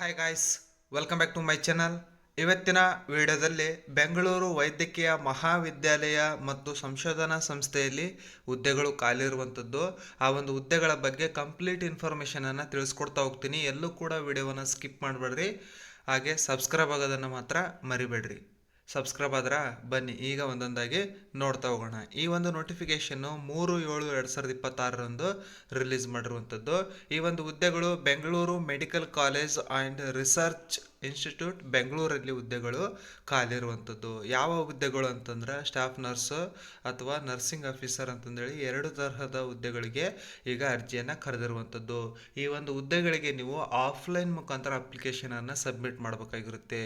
Hi guys, welcome back to my channel. ಇವತ್ತಿನ ವಿಡಿಯೋದಲ್ಲಿ ಬೆಂಗಳೂರು ವೈದ್ಯಕೀಯ ಮಹಾವಿದ್ಯಾಲಯ ಮತ್ತು ಸಂಶೋಧನಾ ಸಂಸ್ಥೆಯಲ್ಲಿ ಹುದ್ದೆಗಳು ಖಾಲಿ ಇರುವಂಥದ್ದು. ಆ ಒಂದು ಹುದ್ದೆಗಳ ಬಗ್ಗೆ ಕಂಪ್ಲೀಟ್ ಇನ್ಫಾರ್ಮೇಷನನ್ನು ತಿಳಿಸ್ಕೊಡ್ತಾ ಹೋಗ್ತೀನಿ. ಎಲ್ಲೂ ಕೂಡ ವಿಡಿಯೋವನ್ನು ಸ್ಕಿಪ್ ಮಾಡಬೇಡ್ರಿ. ಹಾಗೆ ಸಬ್ಸ್ಕ್ರೈಬ್ ಆಗೋದನ್ನು ಮಾತ್ರ ಮರಿಬೇಡ್ರಿ. ಸಬ್ಸ್ಕ್ರೈಬ್ ಆದ್ರೆ ಬನ್ನಿ ಈಗ ಒಂದೊಂದಾಗಿ ನೋಡ್ತಾ ಹೋಗೋಣ. ಈ ಒಂದು ನೋಟಿಫಿಕೇಶನ್ನು 3/7/2026 ರಿಲೀಸ್ ಮಾಡಿರುವಂಥದ್ದು. ಈ ಒಂದು ಹುದ್ದೆಗಳು Bengaluru medical college and research institute ಬೆಂಗಳೂರಲ್ಲಿ ಹುದ್ದೆಗಳು ಖಾಲಿ ಇರುವಂಥದ್ದು. ಯಾವ ಹುದ್ದೆಗಳು ಅಂತಂದ್ರೆ ಸ್ಟಾಫ್ ನರ್ಸ್ ಅಥವಾ ನರ್ಸಿಂಗ್ ಆಫೀಸರ್ ಅಂತಂದೇಳಿ 2 ತರಹದ ಹುದ್ದೆಗಳಿಗೆ ಈಗ ಅರ್ಜಿಯನ್ನು ಕರೆದಿರುವಂಥದ್ದು. ಈ ಒಂದು ಹುದ್ದೆಗಳಿಗೆ ನೀವು ಆಫ್ಲೈನ್ ಮುಖಾಂತರ ಅಪ್ಲಿಕೇಶನನ್ನು ಸಬ್ಮಿಟ್ ಮಾಡಬೇಕಾಗಿರುತ್ತೆ.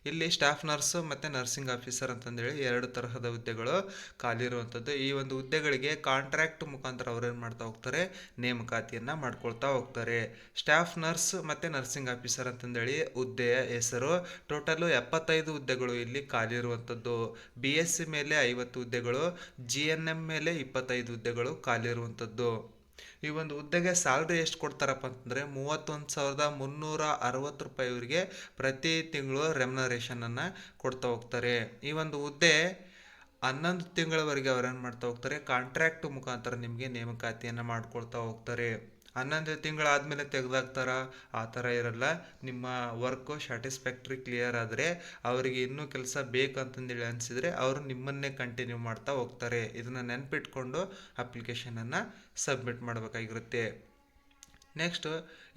ಇಲ್ಲಿ ಸ್ಟಾಫ್ ನರ್ಸ್ ಮತ್ತು ನರ್ಸಿಂಗ್ ಆಫೀಸರ್ ಅಂತಂದೇಳಿ 2 ತರಹದ ಹುದ್ದೆಗಳು ಖಾಲಿ ಇರುವಂಥದ್ದು. ಈ ಒಂದು ಹುದ್ದೆಗಳಿಗೆ ಕಾಂಟ್ರಾಕ್ಟ್ ಮುಖಾಂತರ ಅವ್ರೇನು ಮಾಡ್ತಾ ಹೋಗ್ತಾರೆ, ನೇಮಕಾತಿಯನ್ನು ಮಾಡ್ಕೊಳ್ತಾ ಹೋಗ್ತಾರೆ. ಸ್ಟಾಫ್ ನರ್ಸ್ ಮತ್ತು ನರ್ಸಿಂಗ್ ಆಫೀಸರ್ ಅಂತಂದೇಳಿ ಹುದ್ದೆಯ ಹೆಸರು. ಟೋಟಲು 75 ಹುದ್ದೆಗಳು ಇಲ್ಲಿ ಖಾಲಿ ಇರುವಂಥದ್ದು. BSc ಮೇಲೆ 50 ಹುದ್ದೆಗಳು, GNM ಮೇಲೆ 25 ಹುದ್ದೆಗಳು ಖಾಲಿ ಇರುವಂಥದ್ದು. ಈ ಒಂದು ಹುದ್ದೆಗೆ ಸ್ಯಾಲ್ರಿ ಎಷ್ಟು ಕೊಡ್ತಾರಪ್ಪ ಅಂತಂದರೆ 31,360 ರೂಪಾಯಿ ಇವರಿಗೆ ಪ್ರತಿ ತಿಂಗಳು ರೆಮ್ಯುನರೇಷನನ್ನು ಕೊಡ್ತಾ ಹೋಗ್ತಾರೆ. ಈ ಒಂದು ಹುದ್ದೆ 11 ತಿಂಗಳವರೆಗೆ ಅವ್ರೇನು ಮಾಡ್ತಾ ಹೋಗ್ತಾರೆ, ಕಾಂಟ್ರಾಕ್ಟ್ ಮುಖಾಂತರ ನಿಮಗೆ ನೇಮಕಾತಿಯನ್ನು ಮಾಡ್ಕೊಳ್ತಾ ಹೋಗ್ತಾರೆ. 11 ತಿಂಗಳಾದಮೇಲೆ ತೆಗೆದಾಕ್ತಾರ, ಆ ಥರ ಇರಲ್ಲ. ನಿಮ್ಮ ವರ್ಕು ಸ್ಯಾಟಿಸ್ಫ್ಯಾಕ್ಟ್ರಿ ಕ್ಲಿಯರ್ ಆದರೆ ಅವರಿಗೆ ಇನ್ನೂ ಕೆಲಸ ಬೇಕಂತಂದೇಳಿ ಅನಿಸಿದರೆ ಅವರು ನಿಮ್ಮನ್ನೇ ಕಂಟಿನ್ಯೂ ಮಾಡ್ತಾ ಹೋಗ್ತಾರೆ. ಇದನ್ನು ನೆನಪಿಟ್ಕೊಂಡು ಅಪ್ಲಿಕೇಶನನ್ನು ಸಬ್ಮಿಟ್ ಮಾಡಬೇಕಾಗಿರುತ್ತೆ. ನೆಕ್ಸ್ಟ್,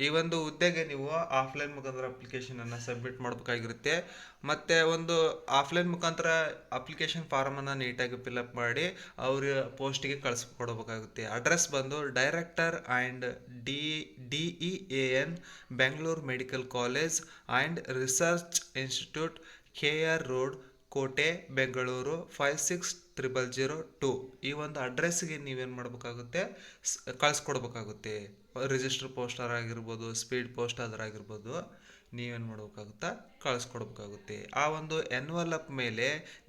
ಈ ಒಂದು ಹುದ್ದೆಗೆ ನೀವು ಆಫ್ಲೈನ್ ಮುಖಾಂತರ ಅಪ್ಲಿಕೇಶನನ್ನು ಸಬ್ಮಿಟ್ ಮಾಡಬೇಕಾಗಿರುತ್ತೆ. ಮತ್ತು ಒಂದು ಆಫ್ಲೈನ್ ಮುಖಾಂತರ ಅಪ್ಲಿಕೇಶನ್ ಫಾರ್ಮನ್ನು ನೀಟಾಗಿ ಫಿಲಪ್ ಮಾಡಿ ಅವ್ರ ಪೋಸ್ಟಿಗೆ ಕಳಿಸ್ಕೊಡ್ಬೇಕಾಗುತ್ತೆ. ಅಡ್ರೆಸ್ ಬಂದು director and DEAN Bengaluru medical college and research institute, KR road, ಕೋಟೆ, ಬೆಂಗಳೂರು 560002. ಈ ಒಂದು ಅಡ್ರೆಸ್ಗೆ ನೀವೇನು ಮಾಡಬೇಕಾಗುತ್ತೆ, ಕಳಿಸ್ಕೊಡ್ಬೇಕಾಗುತ್ತೆ. ರಿಜಿಸ್ಟರ್ ಪೋಸ್ಟರ್ ಆಗಿರ್ಬೋದು, ಸ್ಪೀಡ್ ಪೋಸ್ಟ್ ಆಗಿರ್ಬೋದು, ನೀವೇನು ಮಾಡಬೇಕಾಗುತ್ತಾ, ಕಳಿಸ್ಕೊಡ್ಬೇಕಾಗುತ್ತೆ. ಆ ಒಂದು ಎನ್ವಲಪ್ ಮೇಲೆ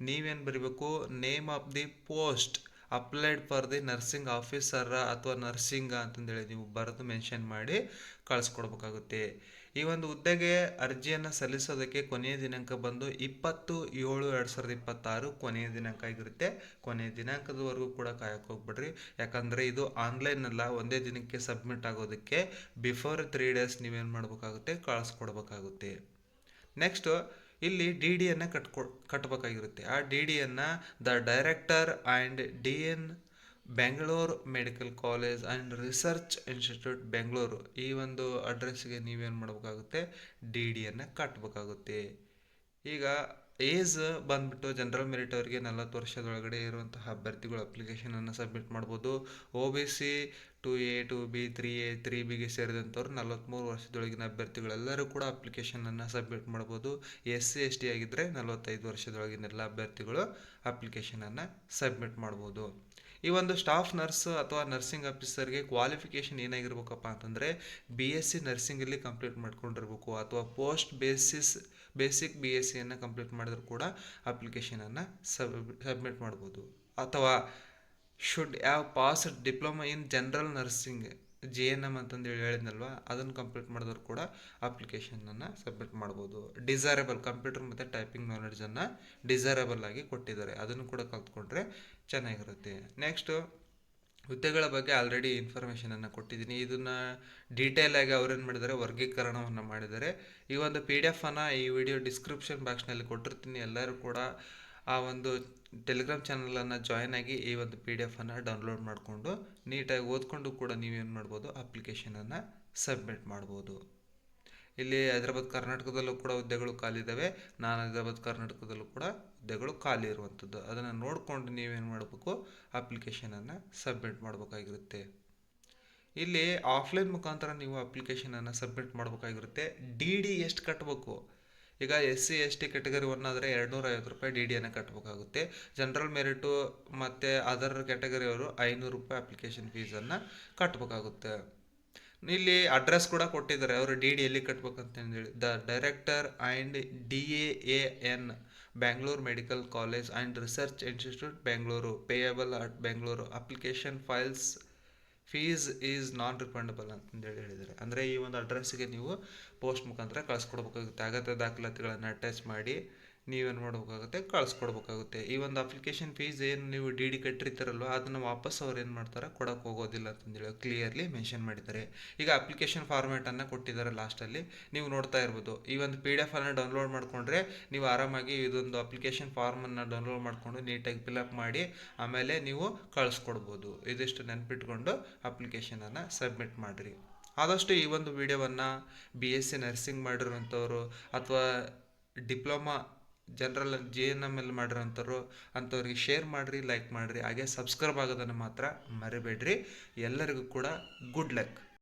ನೀವೇನು ಬರೀಬೇಕು, name of the post applied for the nursing officer ಅಥವಾ ನರ್ಸಿಂಗ ಅಂತಂದೇಳಿ ನೀವು ಬರೆದು ಮೆನ್ಷನ್ ಮಾಡಿ ಕಳಿಸ್ಕೊಡ್ಬೇಕಾಗುತ್ತೆ. ಈ ಒಂದು ಹುದ್ದೆಗೆ ಅರ್ಜಿಯನ್ನು ಸಲ್ಲಿಸೋದಕ್ಕೆ ಕೊನೆಯ ದಿನಾಂಕ ಬಂದು 20/7/2026 ಕೊನೆಯ ದಿನಾಂಕ ಆಗಿರುತ್ತೆ. ಕೊನೆಯ ದಿನಾಂಕದವರೆಗೂ ಕೂಡ ಕಾಯಕ್ಕೆ ಹೋಗ್ಬಿಡ್ರಿ. ಯಾಕಂದರೆ ಇದು ಆನ್ಲೈನ್ ಅಲ್ಲ, ಒಂದೇ ದಿನಕ್ಕೆ ಸಬ್ಮಿಟ್ ಆಗೋದಕ್ಕೆ ಬಿಫೋರ್ 3 ಡೇಸ್ ನೀವೇನು ಮಾಡಬೇಕಾಗುತ್ತೆ, ಕಳಿಸ್ಕೊಡ್ಬೇಕಾಗುತ್ತೆ. ನೆಕ್ಸ್ಟು ಇಲ್ಲಿ DDಯನ್ನು ಕಟ್ಟಬೇಕಾಗಿರುತ್ತೆ. ಆ DDಯನ್ನು the director and DN Bengaluru medical college and research institute Bengaluru, ಈ ಒಂದು ಅಡ್ರೆಸ್ಗೆ ನೀವೇನು ಮಾಡಬೇಕಾಗುತ್ತೆ, DDಯನ್ನು ಕಟ್ಟಬೇಕಾಗುತ್ತೆ. ಈಗ ಏಜ್ ಬಂದ್ಬಿಟ್ಟು ಜನರಲ್ ಮೆರಿಟ್ ಅವರಿಗೆ 40 ವರ್ಷದೊಳಗಡೆ ಇರುವಂತಹ ಅಭ್ಯರ್ಥಿಗಳು ಅಪ್ಲಿಕೇಶನನ್ನು ಸಬ್ಮಿಟ್ ಮಾಡ್ಬೋದು. OBC 2A 2B 3A 3Bಗೆ ಸೇರಿದಂಥವ್ರು 43 ವರ್ಷದೊಳಗಿನ ಅಭ್ಯರ್ಥಿಗಳೆಲ್ಲರೂ ಕೂಡ ಅಪ್ಲಿಕೇಶನನ್ನು ಸಬ್ಮಿಟ್ ಮಾಡ್ಬೋದು. SC ST ಆಗಿದ್ದರೆ 45 ವರ್ಷದೊಳಗಿನ ಎಲ್ಲ ಅಭ್ಯರ್ಥಿಗಳು ಅಪ್ಲಿಕೇಶನನ್ನು ಸಬ್ಮಿಟ್ ಮಾಡ್ಬೋದು. ಈ ಒಂದು ಸ್ಟಾಫ್ ನರ್ಸ್ ಅಥವಾ ನರ್ಸಿಂಗ್ ಆಫೀಸರ್ಗೆ ಕ್ವಾಲಿಫಿಕೇಷನ್ ಏನಾಗಿರ್ಬೇಕಪ್ಪ ಅಂತಂದರೆ BSc ನರ್ಸಿಂಗಲ್ಲಿ ಕಂಪ್ಲೀಟ್ ಮಾಡ್ಕೊಂಡಿರ್ಬೇಕು, ಅಥವಾ ಬೇಸಿಕ್ BScಯನ್ನು ಕಂಪ್ಲೀಟ್ ಮಾಡಿದ್ರು ಕೂಡ ಅಪ್ಲಿಕೇಶನನ್ನು ಸಬ್ಮಿಟ್ ಮಾಡ್ಬೋದು. ಅಥವಾ should have passed diploma in general nursing, GNM ಅಂತಂದೇಳಿ ಹೇಳಿದ್ನಲ್ವ, ಅದನ್ನು ಕಂಪ್ಲೀಟ್ ಮಾಡಿದ್ರು ಕೂಡ ಅಪ್ಲಿಕೇಶನನ್ನು ಸಬ್ಮಿಟ್ ಮಾಡ್ಬೋದು. ಡಿಸೈರಬಲ್ ಕಂಪ್ಯೂಟರ್ ಮತ್ತು ಟೈಪಿಂಗ್ ನಾಲೆಡ್ಜನ್ನು ಡಿಸೈರಬಲ್ ಆಗಿ ಕೊಟ್ಟಿದ್ದಾರೆ, ಅದನ್ನು ಕೂಡ ಕಲ್ತ್ಕೊಂಡ್ರೆ ಚೆನ್ನಾಗಿರುತ್ತೆ. ನೆಕ್ಸ್ಟು ಹುದ್ದೆಗಳ ಬಗ್ಗೆ ಆಲ್ರೆಡಿ ಇನ್ಫಾರ್ಮೇಷನನ್ನು ಕೊಟ್ಟಿದ್ದೀನಿ. ಇದನ್ನು ಡೀಟೇಲಾಗಿ ಅವ್ರೇನು ಮಾಡಿದ್ದಾರೆ, ವರ್ಗೀಕರಣವನ್ನು ಮಾಡಿದ್ದಾರೆ. ಈ ಒಂದು PDF ಈ ವಿಡಿಯೋ ಡಿಸ್ಕ್ರಿಪ್ಷನ್ ಬಾಕ್ಸ್ನಲ್ಲಿ ಕೊಟ್ಟಿರ್ತೀನಿ. ಎಲ್ಲರೂ ಕೂಡ ಆ ಒಂದು ಟೆಲಿಗ್ರಾಮ್ ಚಾನಲನ್ನು ಜಾಯ್ನ್ ಆಗಿ ಈ ಒಂದು PDF ಡೌನ್ಲೋಡ್ ಮಾಡಿಕೊಂಡು ನೀಟಾಗಿ ಓದ್ಕೊಂಡು ಕೂಡ ನೀವೇನು ಮಾಡ್ಬೋದು, ಅಪ್ಲಿಕೇಶನನ್ನು ಸಬ್ಮಿಟ್ ಮಾಡ್ಬೋದು. ಇಲ್ಲಿ ಹೈದರಾಬಾದ್ ಕರ್ನಾಟಕದಲ್ಲೂ ಕೂಡ ಹುದ್ದೆಗಳು ಖಾಲಿ ಇದ್ದಾವೆ. ಹೈದರಾಬಾದ್ ಕರ್ನಾಟಕದಲ್ಲೂ ಕೂಡ ಹುದ್ದೆಗಳು ಖಾಲಿ ಇರುವಂಥದ್ದು. ಅದನ್ನು ನೋಡಿಕೊಂಡು ನೀವೇನು ಮಾಡಬೇಕು, ಅಪ್ಲಿಕೇಶನನ್ನು ಸಬ್ಮಿಟ್ ಮಾಡಬೇಕಾಗಿರುತ್ತೆ. ಇಲ್ಲಿ ಆಫ್ಲೈನ್ ಮುಖಾಂತರ ನೀವು ಅಪ್ಲಿಕೇಶನನ್ನು ಸಬ್ಮಿಟ್ ಮಾಡಬೇಕಾಗಿರುತ್ತೆ. DD ಎಷ್ಟು ಕಟ್ಟಬೇಕು, ಈಗ SC ST ಕ್ಯಾಟಗರಿ 1 ಆದರೆ 250 ರೂಪಾಯಿ DDಯನ್ನು ಕಟ್ಟಬೇಕಾಗುತ್ತೆ. ಜನರಲ್ ಮೆರಿಟು ಮತ್ತು ಅದರ್ ಕ್ಯಾಟಗರಿಯವರು 500 ರೂಪಾಯಿ ಅಪ್ಲಿಕೇಶನ್ ಫೀಸನ್ನು ಕಟ್ಟಬೇಕಾಗುತ್ತೆ. ಇಲ್ಲಿ ಅಡ್ರೆಸ್ ಕೂಡ ಕೊಟ್ಟಿದ್ದಾರೆ, ಅವರು DD ಎಲ್ಲಿ ಕಟ್ಬೇಕಂತೇಳಿ. The director and DAAN Bengaluru medical college and research institute Bengaluru, payable at Bengaluru, application files fees is non refundable ಅಂತಂದೇಳಿ ಹೇಳಿದ್ದಾರೆ. ಅಂದರೆ ಈ ಒಂದು ಅಡ್ರೆಸ್ಸಿಗೆ ನೀವು ಪೋಸ್ಟ್ ಮುಖಾಂತರ ಕಳಿಸ್ಕೊಡ್ಬೇಕಾಗುತ್ತೆ. ಅಗತ್ಯ ದಾಖಲಾತಿಗಳನ್ನು ಅಟ್ಯಾಚ್ ಮಾಡಿ ನೀವೇನು ಮಾಡಬೇಕಾಗುತ್ತೆ, ಕಳಿಸ್ಕೊಡ್ಬೇಕಾಗುತ್ತೆ. ಈ ಒಂದು ಅಪ್ಲಿಕೇಶನ್ ಫೀಸ್ ಏನು ನೀವು ಡಿ ಡಿ ಕಟ್ಟಿರ್ತೀರಲ್ವ, ಅದನ್ನು ವಾಪಸ್ ಅವ್ರು ಏನು ಮಾಡ್ತಾರೆ, ಕೊಡೋಕೆ ಹೋಗೋದಿಲ್ಲ ಅಂತಂದೇಳಿ ಕ್ಲಿಯರ್ಲಿ ಮೆನ್ಷನ್ ಮಾಡಿದ್ದಾರೆ. ಈಗ ಅಪ್ಲಿಕೇಶನ್ ಫಾರ್ಮ್ಯಾಟನ್ನು ಕೊಟ್ಟಿದ್ದಾರೆ ಲಾಸ್ಟಲ್ಲಿ, ನೀವು ನೋಡ್ತಾ ಇರ್ಬೋದು. ಈ ಒಂದು PDF ಅನ್ನು ಡೌನ್ಲೋಡ್ ಮಾಡಿಕೊಂಡ್ರೆ ನೀವು ಆರಾಮಾಗಿ ಇದೊಂದು ಅಪ್ಲಿಕೇಶನ್ ಫಾರ್ಮನ್ನು ಡೌನ್ಲೋಡ್ ಮಾಡಿಕೊಂಡು ನೀಟಾಗಿ ಫಿಲಪ್ ಮಾಡಿ ಆಮೇಲೆ ನೀವು ಕಳಿಸ್ಕೊಡ್ಬೋದು. ಇದಿಷ್ಟು ನೆನ್ಪಿಟ್ಕೊಂಡು ಅಪ್ಲಿಕೇಶನನ್ನು ಸಬ್ಮಿಟ್ ಮಾಡಿರಿ. ಆದಷ್ಟು ಈ ಒಂದು ವಿಡಿಯೋವನ್ನು BSc ನರ್ಸಿಂಗ್ ಮಾಡಿರೋಂಥವ್ರು ಅಥವಾ ಡಿಪ್ಲೊಮಾ ಜನರಲ್ JNM ಮಾಡಿರೋಂಥವ್ರು ಅಂಥವ್ರಿಗೆ ಶೇರ್ ಮಾಡಿರಿ, ಲೈಕ್ ಮಾಡಿರಿ. ಹಾಗೆ ಸಬ್ಸ್ಕ್ರೈಬ್ ಆಗೋದನ್ನು ಮಾತ್ರ ಮರಿಬೇಡ್ರಿ. ಎಲ್ಲರಿಗೂ ಕೂಡ ಗುಡ್ ಲಕ್.